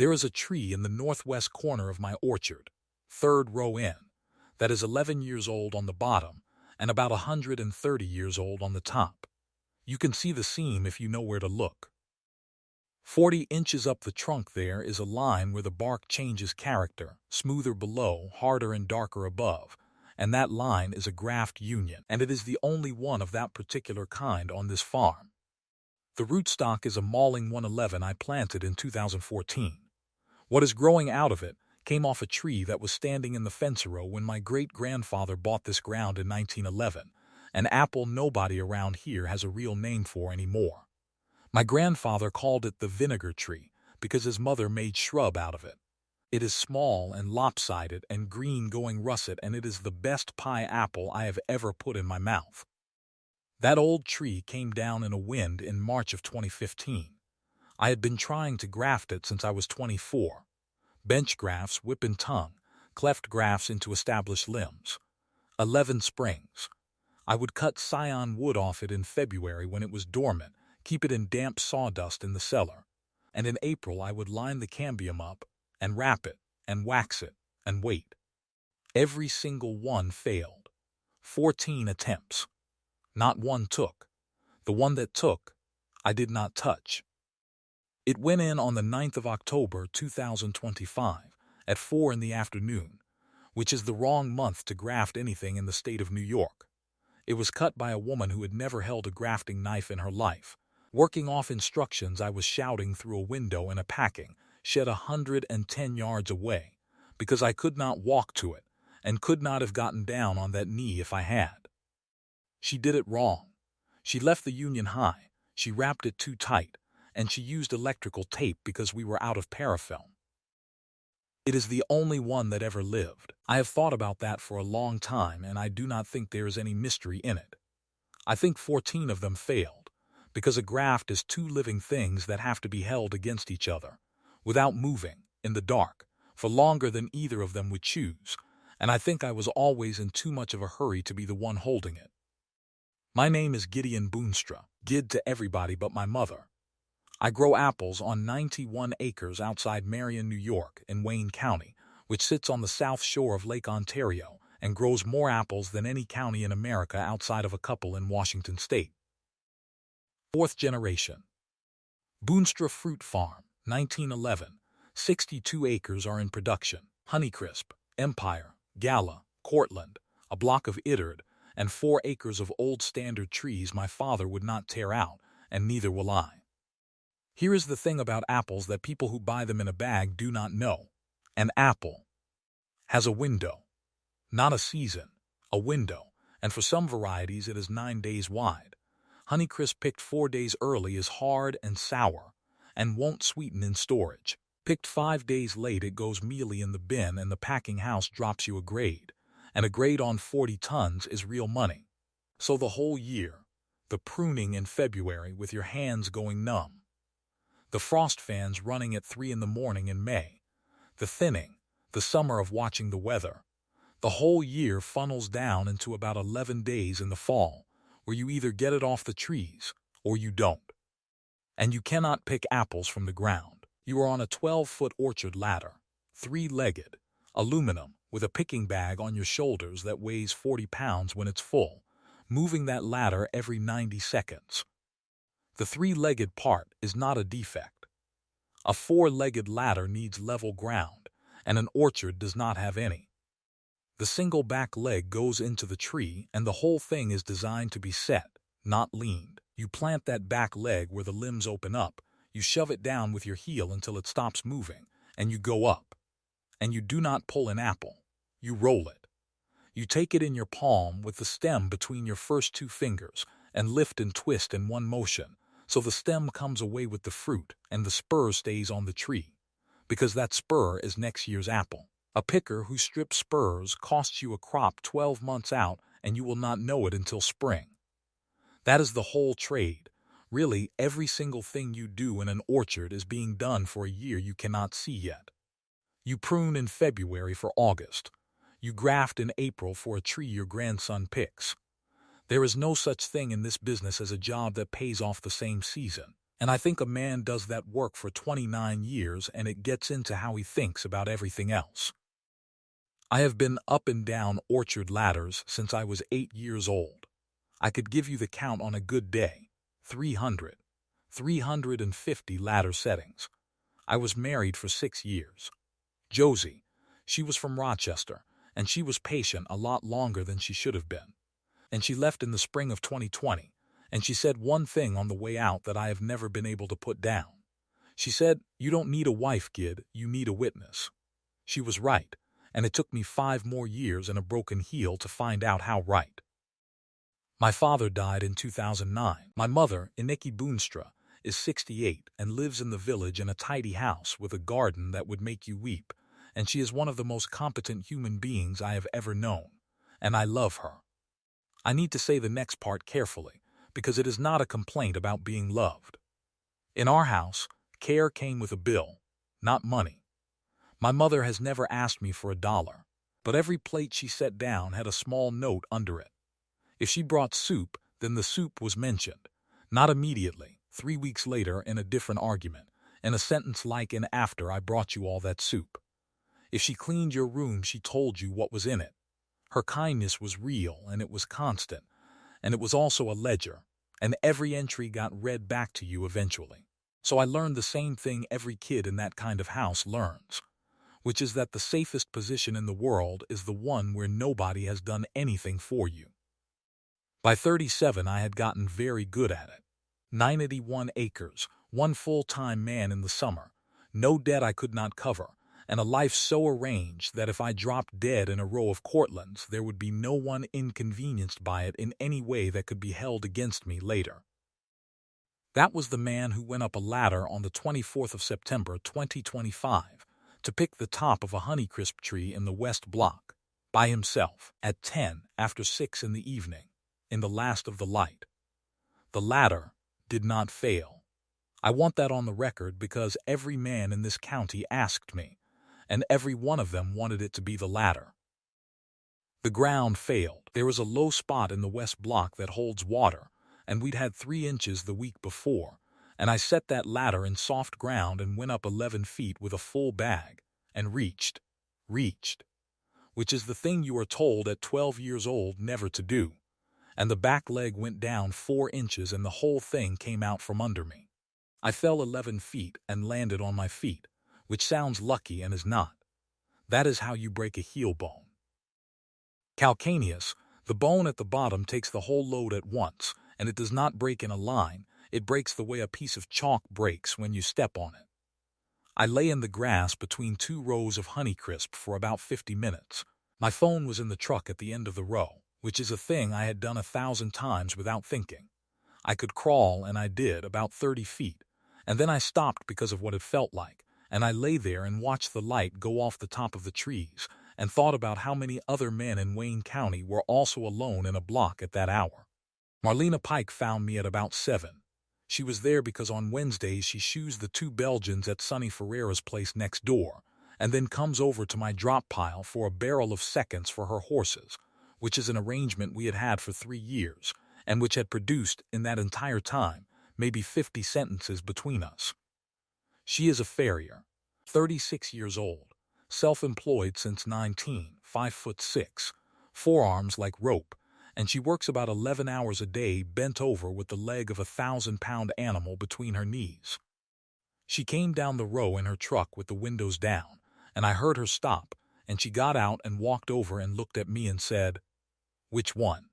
There is a tree in the northwest corner of my orchard, third row in, that is 11 years old on the bottom and about 130 years old on the top. You can see the seam if you know where to look. 40 inches up the trunk there is a line where the bark changes character, smoother below, harder and darker above, and that line is a graft union, and it is the only one of that particular kind on this farm. The rootstock is a Malling 111 I planted in 2014. What is growing out of it came off a tree that was standing in the fence row when my great-grandfather bought this ground in 1911, an apple nobody around here has a real name for anymore. My grandfather called it the vinegar tree because his mother made shrub out of it. It is small and lopsided and green going russet, and it is the best pie apple I have ever put in my mouth. That old tree came down in a wind in March of 2015. I had been trying to graft it since I was 24. Bench grafts, whip and tongue, cleft grafts into established limbs. 11 springs. I would cut scion wood off it in February when it was dormant, keep it in damp sawdust in the cellar. And in April I would line the cambium up and wrap it and wax it and wait. Every single one failed. 14 attempts. Not one took. The one that took, I did not touch. It went in on the 9th of October 2025 at 4 in the afternoon, which is the wrong month to graft anything in the state of New York. It was cut by a woman who had never held a grafting knife in her life. Working off instructions I was shouting through a window in a packing shed 110 yards away, because I could not walk to it and could not have gotten down on that knee if I had. She did it wrong. She left the union high, she wrapped it too tight, and she used electrical tape because we were out of parafilm. It is the only one that ever lived. I have thought about that for a long time, and I do not think there is any mystery in it. I think 14 of them failed, because a graft is two living things that have to be held against each other, without moving, in the dark, for longer than either of them would choose, and I think I was always in too much of a hurry to be the one holding it. My name is Gideon Boonstra, Gid to everybody but my mother. I grow apples on 91 acres outside Marion, New York, in Wayne County, which sits on the south shore of Lake Ontario and grows more apples than any county in America outside of a couple in Washington state. Fourth generation. Boonstra Fruit Farm, 1911. 62 acres are in production. Honeycrisp, Empire, Gala, Cortland, a block of Ittard, and 4 acres of old standard trees my father would not tear out, and neither will I. Here is the thing about apples that people who buy them in a bag do not know. An apple has a window, not a season, a window, and for some varieties it is 9 days wide. Honeycrisp picked 4 days early is hard and sour, and won't sweeten in storage. Picked 5 days late it goes mealy in the bin and the packing house drops you a grade, and a grade on 40 tons is real money. So the whole year, the pruning in February with your hands going numb. The frost fans running at 3 in the morning in May. The thinning, the summer of watching the weather. The whole year funnels down into about 11 days in the fall, where you either get it off the trees or you don't. And you cannot pick apples from the ground. You are on a 12-foot orchard ladder, 3-legged, aluminum, with a picking bag on your shoulders that weighs 40 pounds when it's full, moving that ladder every 90 seconds. The 3-legged part is not a defect. A 4-legged ladder needs level ground, and an orchard does not have any. The single back leg goes into the tree, and the whole thing is designed to be set, not leaned. You plant that back leg where the limbs open up, you shove it down with your heel until it stops moving, and you go up. And you do not pull an apple. You roll it. You take it in your palm with the stem between your first 2 fingers and lift and twist in one motion, so the stem comes away with the fruit and the spur stays on the tree, because that spur is next year's apple. A picker who strips spurs costs you a crop 12 months out, and you will not know it until spring. That is the whole trade. Really, every single thing you do in an orchard is being done for a year you cannot see yet. You prune in February for August. You graft in April for a tree your grandson picks. There is no such thing in this business as a job that pays off the same season, And I think a man does that work for 29 years and it gets into how he thinks about everything else. I have been up and down orchard ladders since I was 8 years old. I could give you the count on a good day. 300. 350 ladder settings. I was married for 6 years. Josie, she was from Rochester, and she was patient a lot longer than she should have been. And she left in the spring of 2020, and she said one thing on the way out that I have never been able to put down. She said, "You don't need a wife, kid, you need a witness." She was right, and it took me 5 more years and a broken heel to find out how right. My father died in 2009. My mother, Iniki Boonstra, is 68 and lives in the village in a tidy house with a garden that would make you weep, and she is one of the most competent human beings I have ever known, and I love her. I need to say the next part carefully, because it is not a complaint about being loved. In our house, care came with a bill, not money. My mother has never asked me for $1, but every plate she set down had a small note under it. If she brought soup, then the soup was mentioned, not immediately, 3 weeks later in a different argument, in a sentence like "and after I brought you all that soup." If she cleaned your room, she told you what was in it. Her kindness was real and it was constant, and it was also a ledger, and every entry got read back to you eventually. So I learned the same thing every kid in that kind of house learns, which is that the safest position in the world is the one where nobody has done anything for you. By 37, I had gotten very good at it. 91 acres, one full-time man in the summer, no debt I could not cover, and a life so arranged that if I dropped dead in a row of Cortlands, there would be no one inconvenienced by it in any way that could be held against me later. That was the man who went up a ladder on the 24th of September 2025 to pick the top of a Honeycrisp tree in the West Block, by himself, at 10 after 6 in the evening, in the last of the light. The ladder did not fail. I want that on the record because every man in this county asked me, and every one of them wanted it to be the ladder. The ground failed. There is a low spot in the West Block that holds water, and we'd had 3 inches the week before, and I set that ladder in soft ground and went up 11 feet with a full bag, and reached, which is the thing you are told at 12 years old never to do, and the back leg went down 4 inches and the whole thing came out from under me. I fell 11 feet and landed on my feet, which sounds lucky and is not. That is how you break a heel bone. Calcaneus, the bone at the bottom, takes the whole load at once, and it does not break in a line. It breaks the way a piece of chalk breaks when you step on it. I lay in the grass between 2 rows of Honeycrisp for about 50 minutes. My phone was in the truck at the end of the row, which is a thing I had done 1,000 times without thinking. I could crawl, and I did, about 30 feet, and then I stopped because of what it felt like, and I lay there and watched the light go off the top of the trees, and thought about how many other men in Wayne County were also alone in a block at that hour. Marlena Pike found me at about 7. She was there because on Wednesdays she shoes the 2 Belgians at Sonny Ferreira's place next door, and then comes over to my drop pile for a barrel of seconds for her horses, which is an arrangement we had had for 3 years, and which had produced, in that entire time, maybe 50 sentences between us. She is a farrier, 36 years old, self-employed since 19, 5'6", forearms like rope, and she works about 11 hours a day bent over with the leg of a 1,000-pound animal between her knees. She came down the row in her truck with the windows down, and I heard her stop, and she got out and walked over and looked at me and said, "Which one?"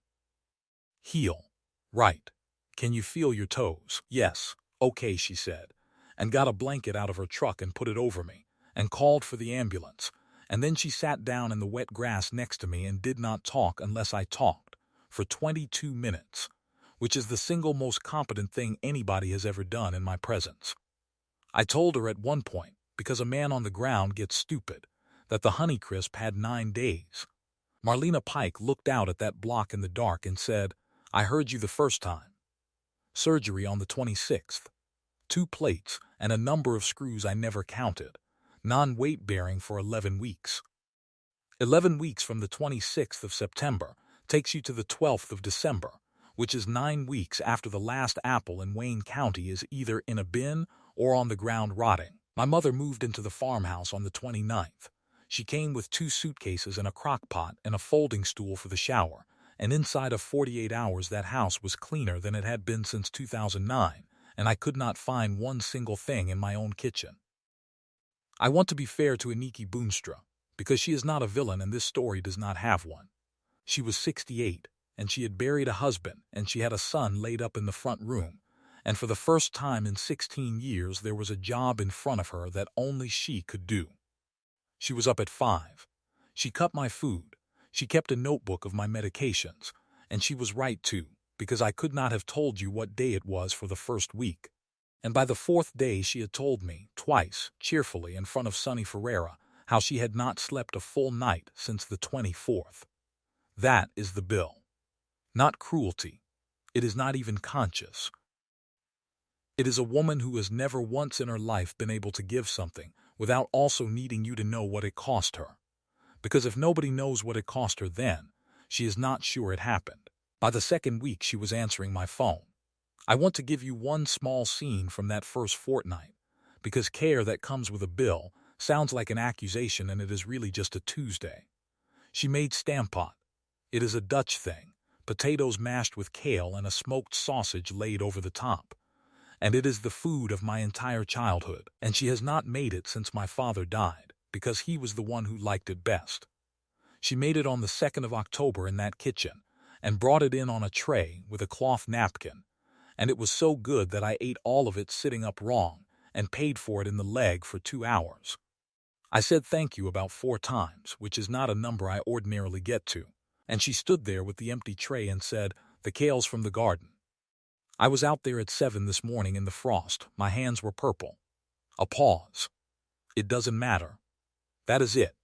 "Heel. Right. Can you feel your toes?" "Yes." "Okay," she said, and got a blanket out of her truck and put it over me, and called for the ambulance, and then she sat down in the wet grass next to me and did not talk unless I talked, for 22 minutes, which is the single most competent thing anybody has ever done in my presence. I told her at one point, because a man on the ground gets stupid, that the Honeycrisp had 9 days. Marlena Pike looked out at that block in the dark and said, "I heard you the first time." Surgery on the 26th. 2 plates and a number of screws I never counted. Non-weight bearing for 11 weeks. 11 weeks from the 26th of September takes you to the 12th of December, which is 9 weeks after the last apple in Wayne County is either in a bin or on the ground rotting. My mother moved into the farmhouse on the 29th. She came with 2 suitcases and a crock pot and a folding stool for the shower, and inside of 48 hours that house was cleaner than it had been since 2009, and I could not find one single thing in my own kitchen. I want to be fair to Aniki Boonstra, because she is not a villain and this story does not have one. She was 68, and she had buried a husband, and she had a son laid up in the front room, and for the first time in 16 years there was a job in front of her that only she could do. She was up at 5. She cut my food. She kept a notebook of my medications, and she was right too, because I could not have told you what day it was for the first week. And by the 4th day she had told me, twice, cheerfully in front of Sonny Ferreira, how she had not slept a full night since the 24th. That is the bill. Not cruelty. It is not even conscious. It is a woman who has never once in her life been able to give something without also needing you to know what it cost her. Because if nobody knows what it cost her then, she is not sure it happened. By the 2nd week she was answering my phone. I want to give you one small scene from that first fortnight, because care that comes with a bill sounds like an accusation and it is really just a Tuesday. She made stampot. It is a Dutch thing, potatoes mashed with kale and a smoked sausage laid over the top. And it is the food of my entire childhood, and she has not made it since my father died, because he was the one who liked it best. She made it on the 2nd of October in that kitchen, and brought it in on a tray with a cloth napkin, and it was so good that I ate all of it sitting up wrong, and paid for it in the leg for 2 hours. I said thank you about 4 times, which is not a number I ordinarily get to, and she stood there with the empty tray and said, "The kale's from the garden." I was out there at 7 this morning in the frost. My hands were purple. A pause. It doesn't matter. That is it.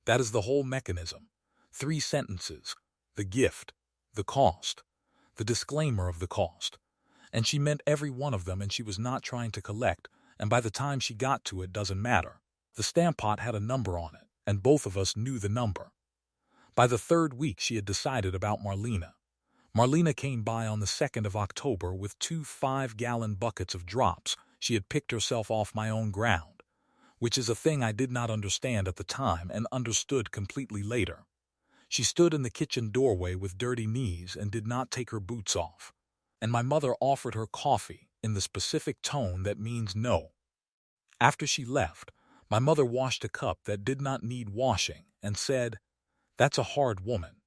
That is the whole mechanism. 3 sentences. The gift. The cost. The disclaimer of the cost. And she meant every one of them, and she was not trying to collect, and by the time she got to it doesn't matter. The stampot had a number on it, and both of us knew the number. By the 3rd week she had decided about Marlena. Marlena came by on the 2nd of October with 2 5-gallon buckets of drops. She had picked herself off my own ground, which is a thing I did not understand at the time and understood completely later. She stood in the kitchen doorway with dirty knees and did not take her boots off, and my mother offered her coffee in the specific tone that means no. After she left, my mother washed a cup that did not need washing and said, "That's a hard woman.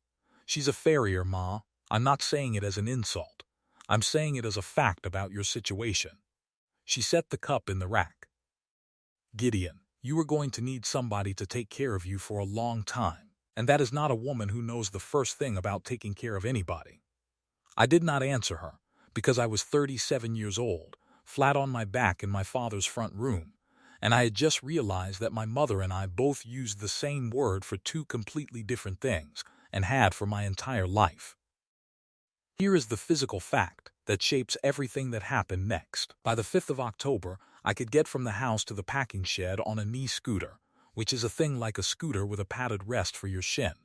She's a farrier, Ma. I'm not saying it as an insult. I'm saying it as a fact about your situation." She set the cup in the rack. "Gideon, you are going to need somebody to take care of you for a long time, and that is not a woman who knows the first thing about taking care of anybody." I did not answer her, because I was 37 years old, flat on my back in my father's front room, and I had just realized that my mother and I both used the same word for 2 completely different things, and had for my entire life. Here is the physical fact that shapes everything that happened next. By the 5th of October, I could get from the house to the packing shed on a knee scooter, which is a thing like a scooter with a padded rest for your shin,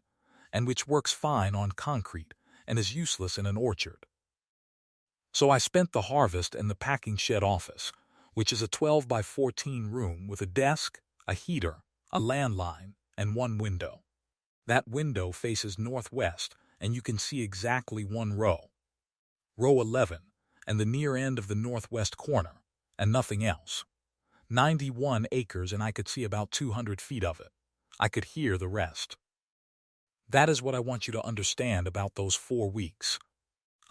and which works fine on concrete and is useless in an orchard. So I spent the harvest in the packing shed office, which is a 12 by 14 room with a desk, a heater, a landline, and 1 window. That window faces northwest, and you can see exactly 1 row. Row 11, and the near end of the northwest corner, and nothing else. 91 acres, and I could see about 200 feet of it. I could hear the rest. That is what I want you to understand about those 4 weeks.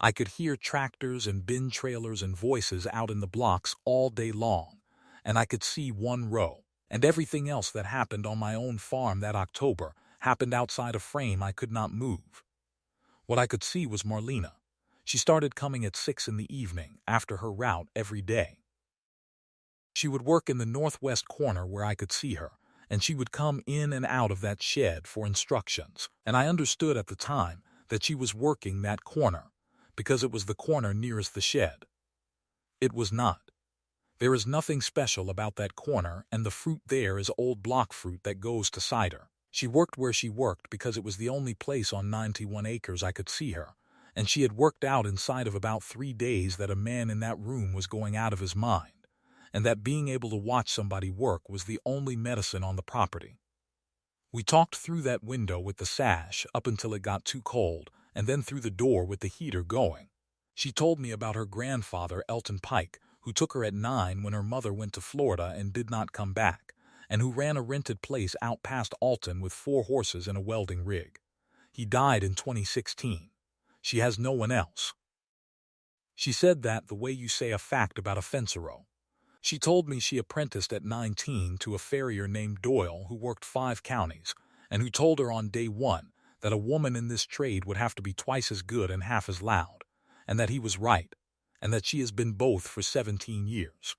I could hear tractors and bin trailers and voices out in the blocks all day long, and I could see 1 row, and everything else that happened on my own farm that October happened outside a frame I could not move. What I could see was Marlena. She started coming at 6 in the evening after her route every day. She would work in the northwest corner where I could see her, and she would come in and out of that shed for instructions, and I understood at the time that she was working that corner, because it was the corner nearest the shed. It was not. There is nothing special about that corner, and the fruit there is old block fruit that goes to cider. She worked where she worked because it was the only place on 91 acres I could see her, and she had worked out inside of about 3 days that a man in that room was going out of his mind, and that being able to watch somebody work was the only medicine on the property. We talked through that window with the sash up until it got too cold, and then through the door with the heater going. She told me about her grandfather, Elton Pike, who took her at 9 when her mother went to Florida and did not come back, and who ran a rented place out past Alton with 4 horses and a welding rig. He died in 2016. She has no one else. She said that the way you say a fact about a fencer. She told me she apprenticed at 19 to a farrier named Doyle who worked 5 counties, and who told her on day 1 that a woman in this trade would have to be twice as good and half as loud, and that he was right, and that she has been both for 17 years.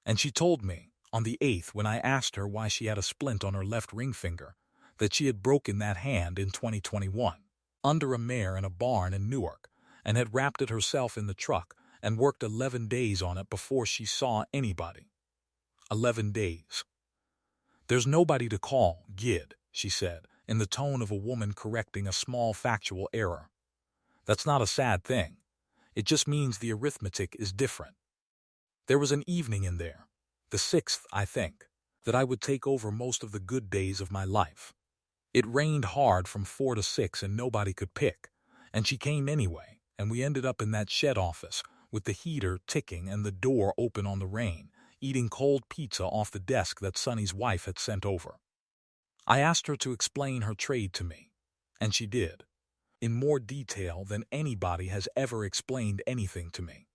And she told me, on the 8th when I asked her why she had a splint on her left ring finger, that she had broken that hand in 2021, under a mare in a barn in Newark, and had wrapped it herself in the truck and worked 11 days on it before she saw anybody. 11 days. There's nobody to call, Gid, she said, in the tone of a woman correcting a small factual error. That's not a sad thing. It just means the arithmetic is different. There was an evening in there, the 6th, I think, that I would take over most of the good days of my life. It rained hard from 4 to 6 and nobody could pick, and she came anyway, and we ended up in that shed office, with the heater ticking and the door open on the rain, eating cold pizza off the desk that Sonny's wife had sent over. I asked her to explain her trade to me, and she did, in more detail than anybody has ever explained anything to me.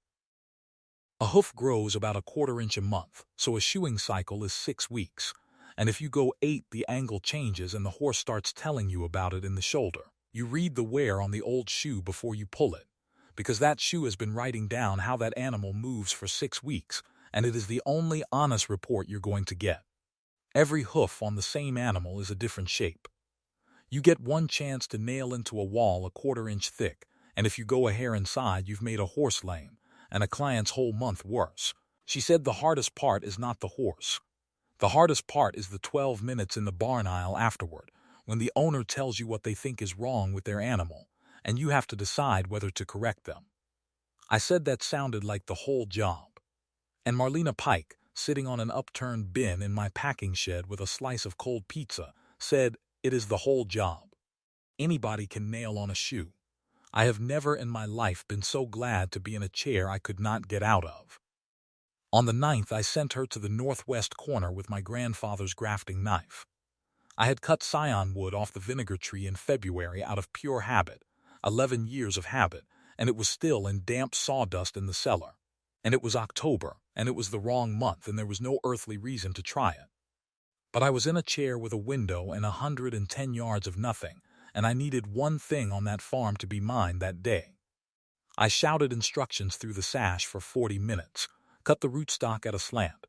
A hoof grows about a 1/4 inch a month, so a shoeing cycle is 6 weeks, and if you go 8 the angle changes and the horse starts telling you about it in the shoulder. You read the wear on the old shoe before you pull it, because that shoe has been writing down how that animal moves for 6 weeks, and it is the only honest report you're going to get. Every hoof on the same animal is a different shape. You get one chance to nail into a wall a 1/4 inch thick, and if you go a hair inside, you've made a horse lame, and a client's whole month worse. She said the hardest part is not the horse. The hardest part is the 12 minutes in the barn aisle afterward, when the owner tells you what they think is wrong with their animal, and you have to decide whether to correct them. I said that sounded like the whole job. And Marlena Pike, sitting on an upturned bin in my packing shed with a slice of cold pizza, said, it is the whole job. Anybody can nail on a shoe. I have never in my life been so glad to be in a chair I could not get out of. On the 9th, I sent her to the northwest corner with my grandfather's grafting knife. I had cut scion wood off the vinegar tree in February out of pure habit, 11 years of habit, and it was still in damp sawdust in the cellar. And it was October, and it was the wrong month, and there was no earthly reason to try it. But I was in a chair with a window and 110 yards of nothing, and I needed one thing on that farm to be mine that day. I shouted instructions through the sash for 40 minutes, cut the rootstock at a slant.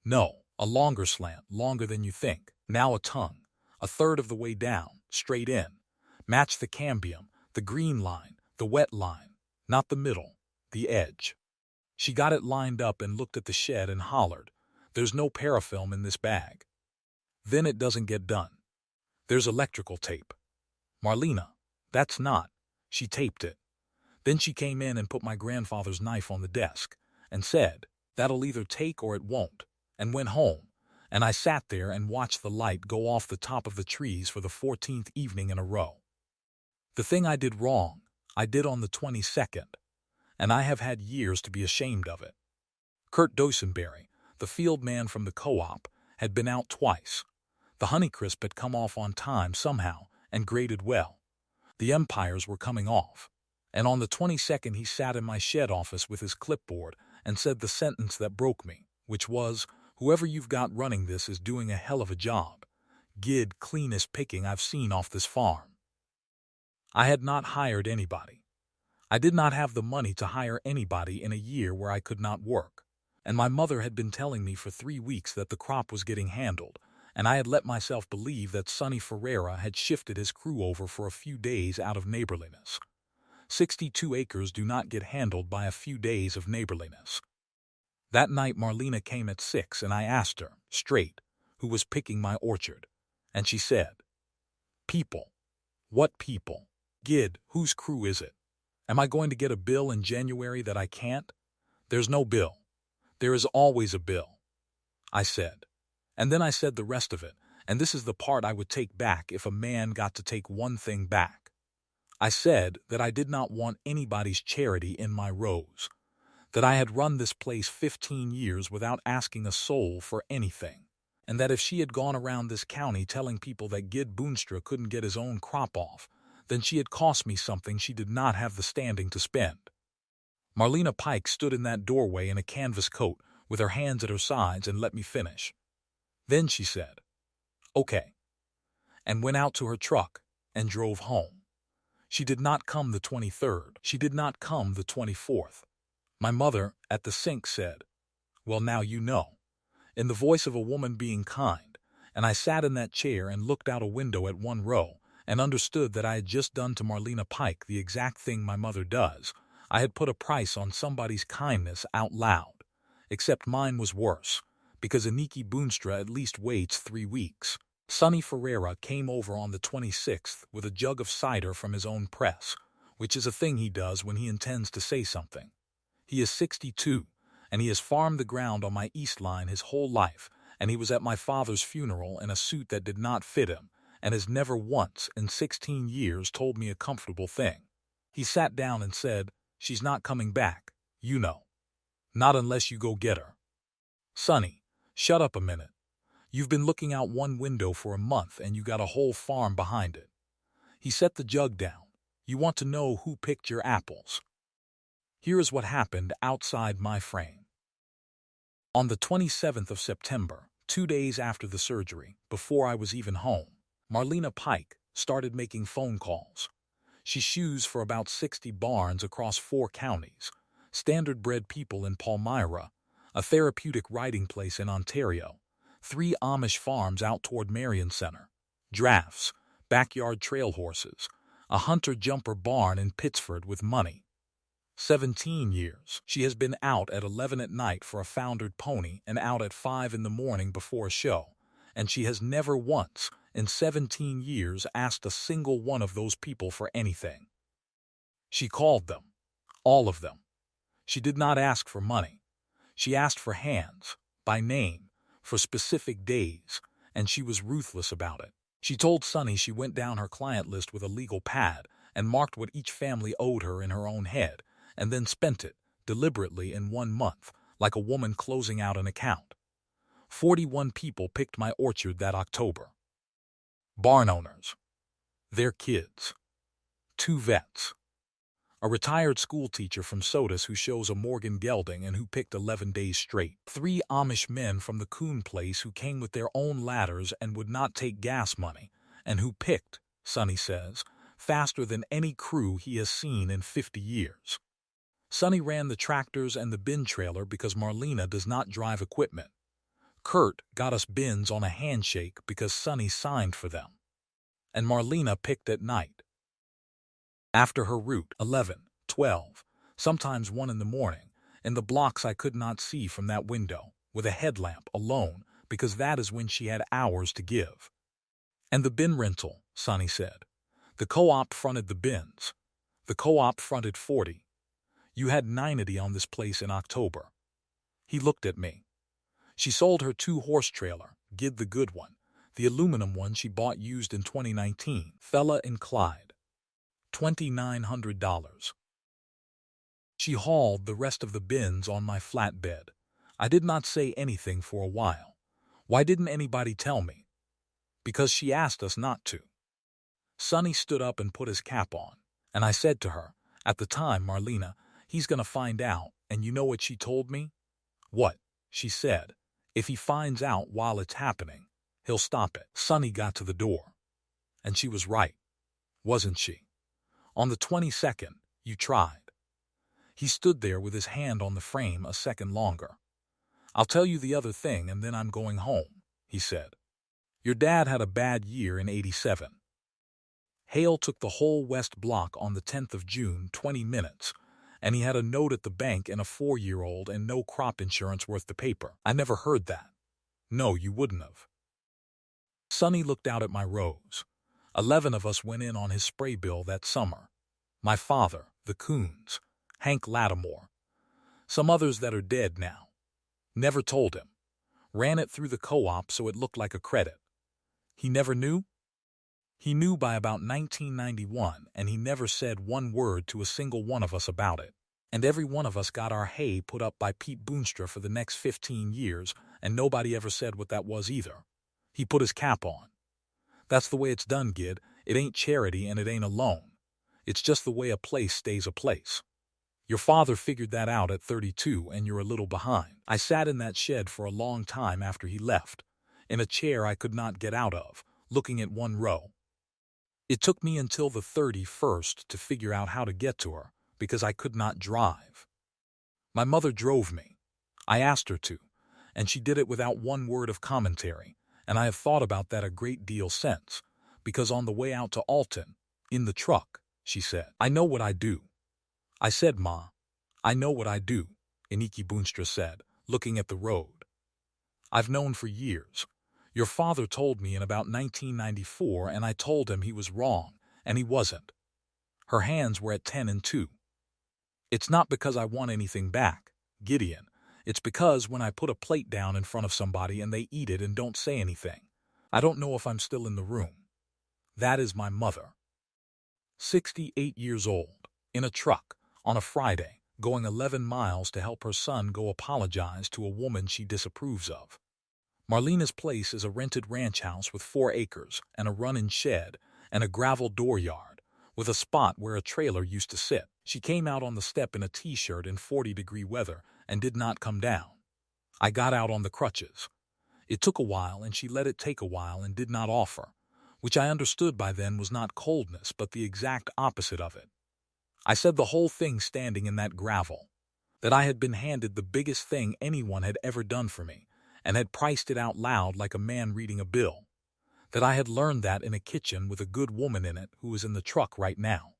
No, a longer slant, longer than you think, now a tongue, a third of the way down, straight in. Match the cambium, the green line, the wet line, not the middle, the edge. She got it lined up and looked at the shed and hollered, there's no parafilm in this bag. Then it doesn't get done. There's electrical tape. Marlena, that's not. She taped it. Then she came in and put my grandfather's knife on the desk and said, that'll either take or it won't, and went home, and I sat there and watched the light go off the top of the trees for the 14th evening in a row. The thing I did wrong, I did on the 22nd, and I have had years to be ashamed of it. Kurt Dosenberry, the field man from the co-op, had been out twice. The Honeycrisp had come off on time somehow and graded well. The Empires were coming off. And on the 22nd he sat in my shed office with his clipboard and said the sentence that broke me, which was, whoever you've got running this is doing a hell of a job. Gid, cleanest picking I've seen off this farm. I had not hired anybody. I did not have the money to hire anybody in a year where I could not work. And my mother had been telling me for 3 weeks that the crop was getting handled, and I had let myself believe that Sonny Ferreira had shifted his crew over for a few days out of neighborliness. 62 acres do not get handled by a few days of neighborliness. That night Marlena came at 6 and I asked her, straight, who was picking my orchard. And she said, people. What people? Gid, whose crew is it? Am I going to get a bill in January that I can't? There's no bill. There is always a bill, I said. And then I said the rest of it, and this is the part I would take back if a man got to take one thing back. I said that I did not want anybody's charity in my rose, that I had run this place 15 years without asking a soul for anything, and that if she had gone around this county telling people that Gid Boonstra couldn't get his own crop off, then she had cost me something she did not have the standing to spend. Marlena Pike stood in that doorway in a canvas coat with her hands at her sides and let me finish. Then she said, "Okay," and went out to her truck and drove home. She did not come the 23rd. She did not come the 24th. My mother, at the sink, said, "Well, now you know," in the voice of a woman being kind, and I sat in that chair and looked out a window at one row and understood that I had just done to Marlena Pike the exact thing my mother does. I had put a price on somebody's kindness out loud, except mine was worse, because Iniki Boonstra at least waits 3 weeks. Sonny Ferreira came over on the 26th with a jug of cider from his own press, which is a thing he does when he intends to say something. He is 62, and he has farmed the ground on my East Line his whole life, and he was at my father's funeral in a suit that did not fit him, and has never once in 16 years told me a comfortable thing. He sat down and said, "She's not coming back, you know. Not unless you go get her." "Sonny, shut up a minute. You've been looking out one window for a month and you got a whole farm behind it." He set the jug down. "You want to know who picked your apples? Here is what happened outside my frame. On the 27th of September, 2 days after the surgery, before I was even home, Marlena Pike started making phone calls. She shoes for about 60 barns across 4 counties, standard-bred people in Palmyra, a therapeutic riding place in Ontario, 3 Amish farms out toward Marion Center, drafts, backyard trail horses, a hunter-jumper barn in Pittsford with money. 17 years. She has been out at 11 at night for a foundered pony and out at 5 in the morning before a show, and she has never once, in 17 years, asked a single one of those people for anything. She called them, all of them. She did not ask for money. She asked for hands, by name, for specific days, and she was ruthless about it. She told Sonny she went down her client list with a legal pad and marked what each family owed her in her own head, and then spent it, deliberately in 1 month, like a woman closing out an account. 41 people picked my orchard that October. Barn owners, their kids, 2 vets, a retired school teacher from Sodus who shows a Morgan gelding and who picked 11 days straight, 3 Amish men from the Coon place who came with their own ladders and would not take gas money, and who picked, Sonny says, faster than any crew he has seen in 50 years. Sonny ran the tractors and the bin trailer because Marlena does not drive equipment. Kurt got us bins on a handshake because Sonny signed for them. And Marlena picked at night. After her route, 11, 12, sometimes 1 in the morning, in the blocks I could not see from that window, with a headlamp alone, because that is when she had hours to give. And the bin rental, Sonny said. The co-op fronted the bins. The co-op fronted 40. You had 90 on this place in October. He looked at me. She sold her 2-horse trailer, Gid the good one, the aluminum one she bought used in 2019, Fella and Clyde. $2,900. She hauled the rest of the bins on my flatbed. I did not say anything for a while. Why didn't anybody tell me? Because she asked us not to. Sonny stood up and put his cap on, and I said to her, at the time, "Marlena, he's gonna find out," and you know what she told me? "What?" she said. "If he finds out while it's happening, he'll stop it." Sonny got to the door. And she was right, wasn't she? On the 22nd, you tried. He stood there with his hand on the frame a second longer. "I'll tell you the other thing and then I'm going home," he said. "Your dad had a bad year in '87. Hail took the whole West Block on the 10th of June, 20 minutes, and he had a note at the bank and a 4-year-old and no crop insurance worth the paper. I never heard that." "No, you wouldn't have." Sonny looked out at my rose. 11 of us went in on his spray bill that summer. My father, the Coons, Hank Lattimore, some others that are dead now. Never told him. Ran it through the co-op so it looked like a credit. He never knew? He knew by about 1991, and he never said one word to a single one of us about it. And every one of us got our hay put up by Pete Boonstra for the next 15 years, and nobody ever said what that was either. He put his cap on. That's the way it's done, Gid. It ain't charity and it ain't a loan. It's just the way a place stays a place. Your father figured that out at 32, and you're a little behind. I sat in that shed for a long time after he left, in a chair I could not get out of, looking at one row. It took me until the 31st to figure out how to get to her, because I could not drive. My mother drove me. I asked her to, and she did it without one word of commentary, and I have thought about that a great deal since, because on the way out to Alton, in the truck, she said, "I know what I do." I said, "Ma, I know what I do," Iniki Boonstra said, looking at the road. "I've known for years. Your father told me in about 1994, and I told him he was wrong, and he wasn't." Her hands were at 10 and 2. "It's not because I want anything back, Gideon. It's because when I put a plate down in front of somebody and they eat it and don't say anything, I don't know if I'm still in the room. That is my mother. 68 years old, in a truck, on a Friday, going 11 miles to help her son go apologize to a woman she disapproves of. Marlena's place is a rented ranch house with 4 acres and a run-in shed and a gravel dooryard with a spot where a trailer used to sit. She came out on the step in a t-shirt in 40-degree weather and did not come down. I got out on the crutches. It took a while, and she let it take a while and did not offer, which I understood by then was not coldness but the exact opposite of it. I said the whole thing standing in that gravel, that I had been handed the biggest thing anyone had ever done for me, and had priced it out loud like a man reading a bill, that I had learned that in a kitchen with a good woman in it who was in the truck right now,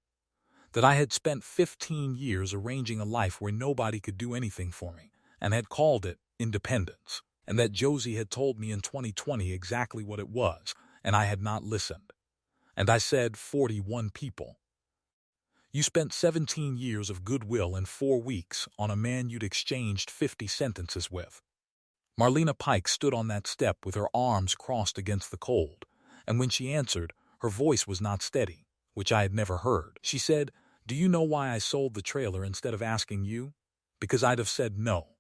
that I had spent 15 years arranging a life where nobody could do anything for me, and had called it independence, and that Josie had told me in 2020 exactly what it was, and I had not listened. And I said, 41 people. You spent 17 years of goodwill in 4 weeks on a man you'd exchanged 50 sentences with. Marlena Pike stood on that step with her arms crossed against the cold, and when she answered, her voice was not steady, which I had never heard. She said, "Do you know why I sold the trailer instead of asking you? Because I'd have said no.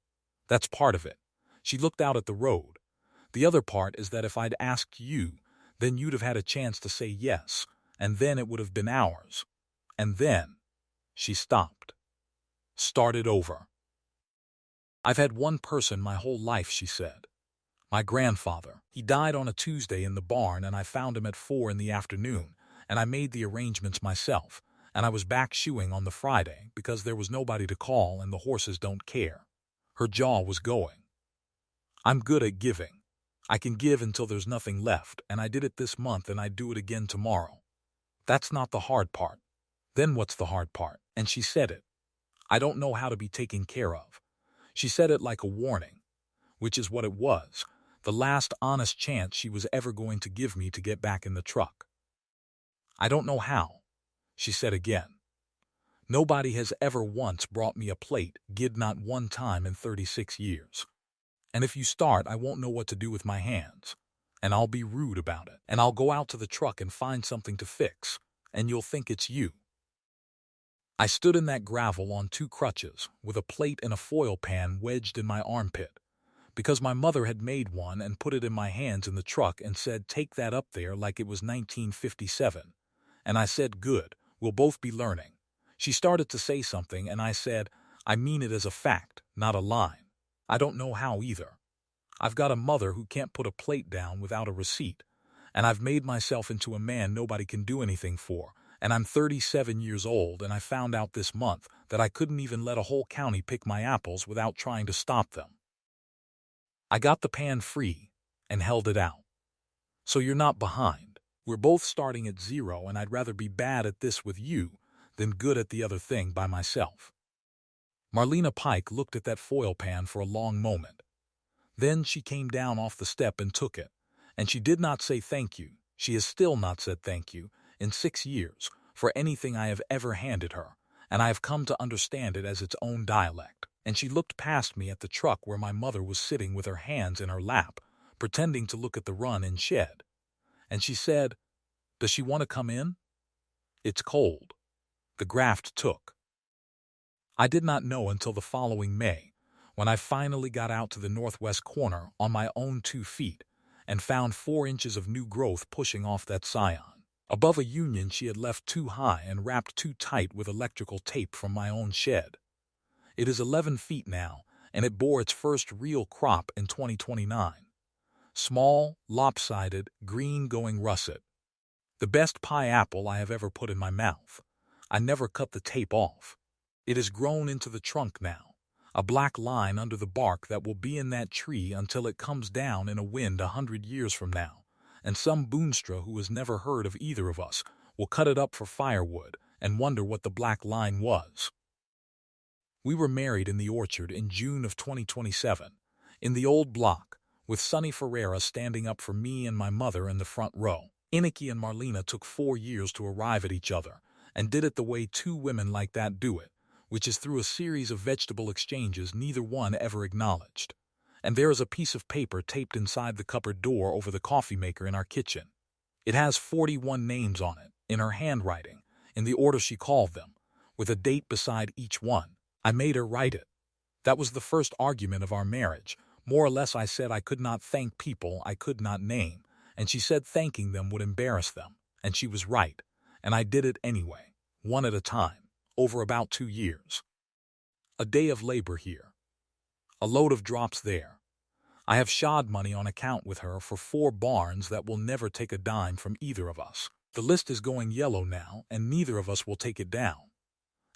That's part of it." She looked out at the road. "The other part is that if I'd asked you, then you'd have had a chance to say yes, and then it would have been ours. And then," she stopped. "Started over. I've had one person my whole life," she said. "My grandfather. He died on a Tuesday in the barn, and I found him at 4 in the afternoon, and I made the arrangements myself, and I was back shoeing on the Friday because there was nobody to call and the horses don't care." Her jaw was going. "I'm good at giving. I can give until there's nothing left, and I did it this month and I'd do it again tomorrow. That's not the hard part." "Then what's the hard part?" And she said it. "I don't know how to be taken care of." She said it like a warning, which is what it was, the last honest chance she was ever going to give me to get back in the truck. "I don't know how," she said again. "Nobody has ever once brought me a plate, Gid, not one time in 36 years. And if you start, I won't know what to do with my hands, and I'll be rude about it, and I'll go out to the truck and find something to fix, and you'll think it's you." I stood in that gravel on 2 crutches, with a plate and a foil pan wedged in my armpit, because my mother had made one and put it in my hands in the truck and said, "Take that up there," like it was 1957. And I said, "Good, we'll both be learning." She started to say something, and I said, "I mean it as a fact, not a line. I don't know how either. I've got a mother who can't put a plate down without a receipt, and I've made myself into a man nobody can do anything for, and I'm 37 years old, and I found out this month that I couldn't even let a whole county pick my apples without trying to stop them. I got the pan free and held it out. So you're not behind. We're both starting at 0, and I'd rather be bad at this with you than good at the other thing by myself." Marlena Pike looked at that foil pan for a long moment. Then she came down off the step and took it, and she did not say thank you. She has still not said thank you, in 6 years, for anything I have ever handed her, and I have come to understand it as its own dialect. And she looked past me at the truck where my mother was sitting with her hands in her lap, pretending to look at the run-in shed. And she said, "Does she want to come in? It's cold." The graft took. I did not know until the following May, when I finally got out to the northwest corner on my own 2 feet and found 4 inches of new growth pushing off that scion. Above a union she had left too high and wrapped too tight with electrical tape from my own shed. It is 11 feet now, and it bore its first real crop in 2029. Small, lopsided, green going russet. The best pie apple I have ever put in my mouth. I never cut the tape off. It has grown into the trunk now, a black line under the bark that will be in that tree until it comes down in a wind 100 years from now, and some boonstra who has never heard of either of us will cut it up for firewood and wonder what the black line was. We were married in the orchard in June of 2027, in the old block, with Sonny Ferreira standing up for me and my mother in the front row. Inicky and Marlena took 4 years to arrive at each other, and did it the way 2 women like that do it, which is through a series of vegetable exchanges neither one ever acknowledged. And there is a piece of paper taped inside the cupboard door over the coffee maker in our kitchen. It has 41 names on it, in her handwriting, in the order she called them, with a date beside each one. I made her write it. That was the first argument of our marriage. More or less I said I could not thank people I could not name, and she said thanking them would embarrass them, and she was right, and I did it anyway, one at a time, over about 2 years. A day of labor here. A load of drops there. I have shod money on account with her for 4 barns that will never take a dime from either of us. The list is going yellow now, and neither of us will take it down.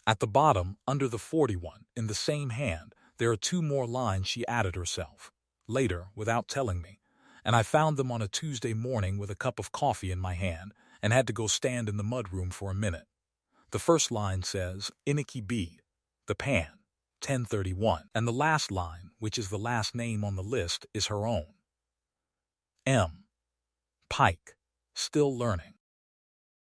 At the bottom, under the 41, in the same hand, there are 2 more lines she added herself, later, without telling me, and I found them on a Tuesday morning with a cup of coffee in my hand and had to go stand in the mudroom for a minute. The first line says, Inicky Bede, the pan, 1031, and the last line, which is the last name on the list, is her own. M. Pike, still learning.